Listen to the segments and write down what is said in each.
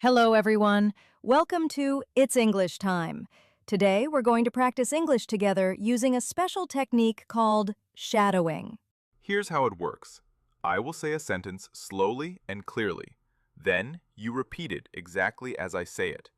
Hello, everyone. Welcome to It's English Time. Today, we're going to practice English together using a special technique called shadowing. Here's how it works. I will say a sentence slowly and clearly. Then, you repeat it exactly as I say it.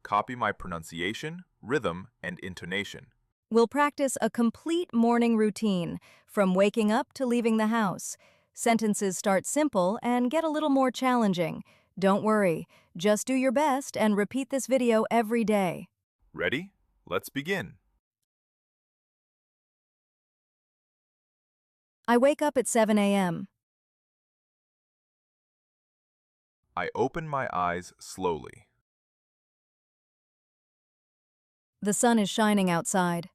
Copy my pronunciation, rhythm, and intonation. We'll practice a complete morning routine, from waking up to leaving the house. Sentences start simple and get a little more challenging. Don't worry, just do your best and repeat this video every day. Ready? Let's begin. I wake up at 7 a.m. I open my eyes slowly. The sun is shining outside.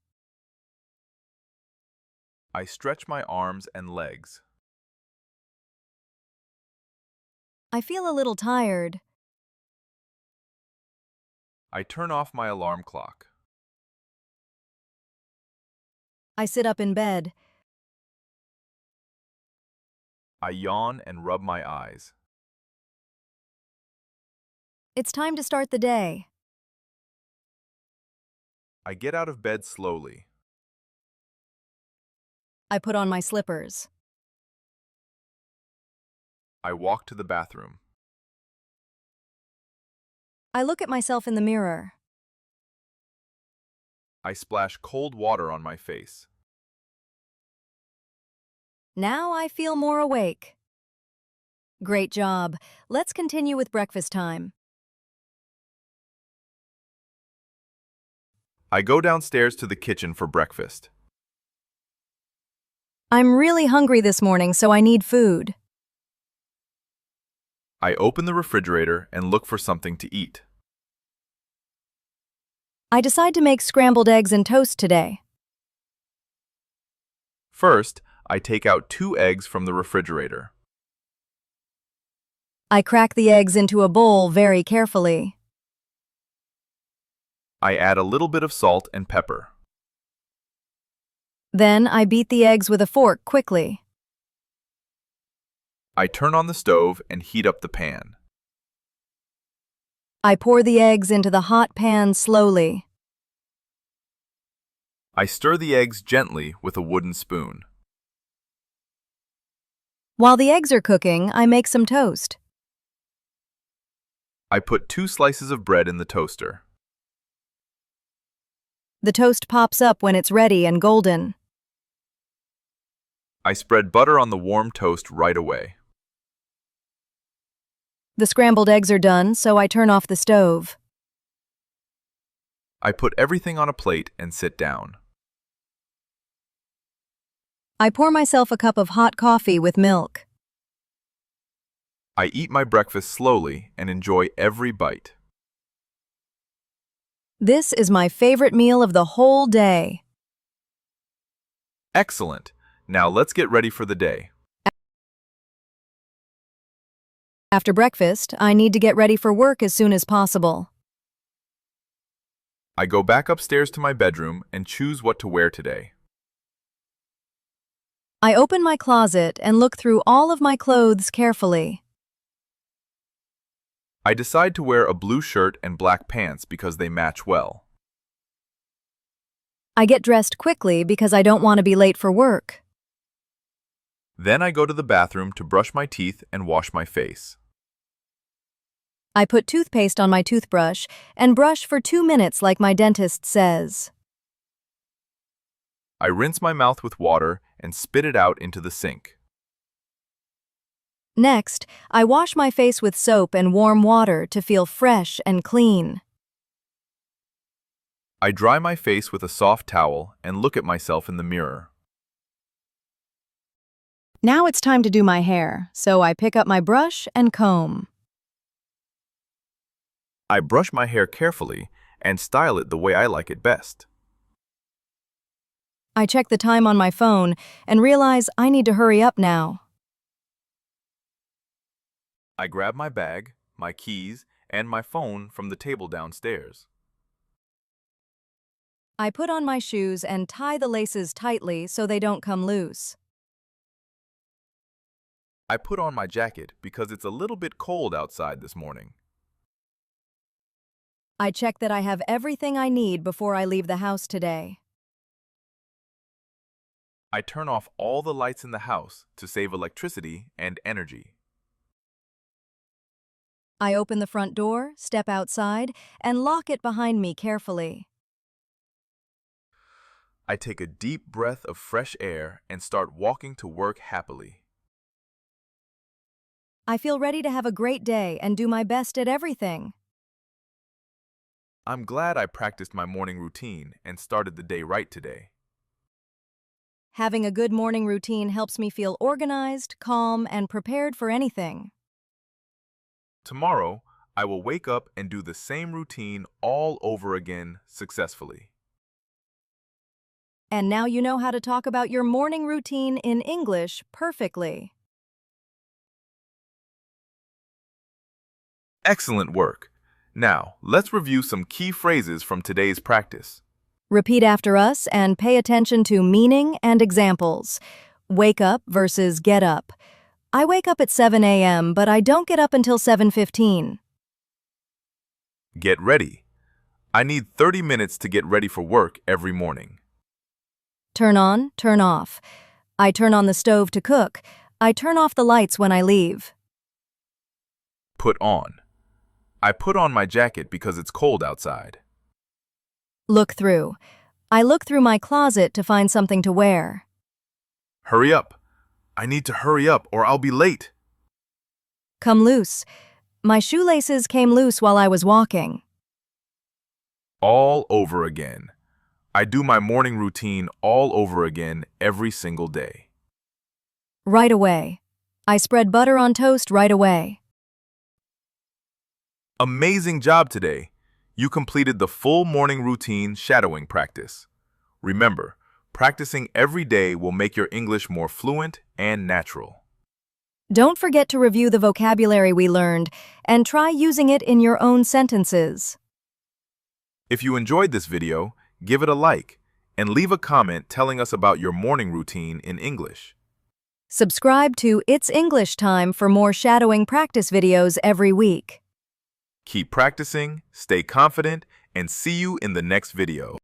I stretch my arms and legs. I feel a little tired. I turn off my alarm clock. I sit up in bed. I yawn and rub my eyes. It's time to start the day. I get out of bed slowly. I put on my slippers. I walk to the bathroom. I look at myself in the mirror. I splash cold water on my face. Now I feel more awake. Great job. Let's continue with breakfast time. I go downstairs to the kitchen for breakfast. I'm really hungry this morning, so I need food. I open the refrigerator and look for something to eat. I decide to make scrambled eggs and toast today. First, I take out 2 eggs from the refrigerator. I crack the eggs into a bowl very carefully. I add a little bit of salt and pepper. Then I beat the eggs with a fork quickly. I turn on the stove and heat up the pan. I pour the eggs into the hot pan slowly. I stir the eggs gently with a wooden spoon. While the eggs are cooking, I make some toast. I put 2 slices of bread in the toaster. The toast pops up when it's ready and golden. I spread butter on the warm toast right away. The scrambled eggs are done, so I turn off the stove. I put everything on a plate and sit down. I pour myself a cup of hot coffee with milk. I eat my breakfast slowly and enjoy every bite. This is my favorite meal of the whole day. Excellent! Now let's get ready for the day. After breakfast, I need to get ready for work as soon as possible. I go back upstairs to my bedroom and choose what to wear today. I open my closet and look through all of my clothes carefully. I decide to wear a blue shirt and black pants because they match well. I get dressed quickly because I don't want to be late for work. Then I go to the bathroom to brush my teeth and wash my face. I put toothpaste on my toothbrush and brush for 2 minutes like my dentist says. I rinse my mouth with water and spit it out into the sink. Next, I wash my face with soap and warm water to feel fresh and clean. I dry my face with a soft towel and look at myself in the mirror. Now it's time to do my hair, so I pick up my brush and comb. I brush my hair carefully and style it the way I like it best. I check the time on my phone and realize I need to hurry up now. I grab my bag, my keys, and my phone from the table downstairs. I put on my shoes and tie the laces tightly so they don't come loose. I put on my jacket because it's a little bit cold outside this morning. I check that I have everything I need before I leave the house today. I turn off all the lights in the house to save electricity and energy. I open the front door, step outside, and lock it behind me carefully. I take a deep breath of fresh air and start walking to work happily. I feel ready to have a great day and do my best at everything. I'm glad I practiced my morning routine and started the day right today. Having a good morning routine helps me feel organized, calm, and prepared for anything. Tomorrow, I will wake up and do the same routine all over again successfully. And now you know how to talk about your morning routine in English perfectly. Excellent work. Now, let's review some key phrases from today's practice. Repeat after us and pay attention to meaning and examples. Wake up versus get up. I wake up at 7 a.m., but I don't get up until 7:15. Get ready. I need 30 minutes to get ready for work every morning. Turn on, turn off. I turn on the stove to cook. I turn off the lights when I leave. Put on. I put on my jacket because it's cold outside. Look through. I look through my closet to find something to wear. Hurry up. I need to hurry up or I'll be late. Come loose. My shoelaces came loose while I was walking. All over again. I do my morning routine all over again every single day. Right away. I spread butter on toast right away. Amazing job today. You completed the full morning routine shadowing practice. Remember, practicing every day will make your English more fluent and natural. Don't forget to review the vocabulary we learned and try using it in your own sentences. If you enjoyed this video, give it a like and leave a comment telling us about your morning routine in English. Subscribe to It's English Time for more shadowing practice videos every week. Keep practicing, stay confident, and see you in the next video.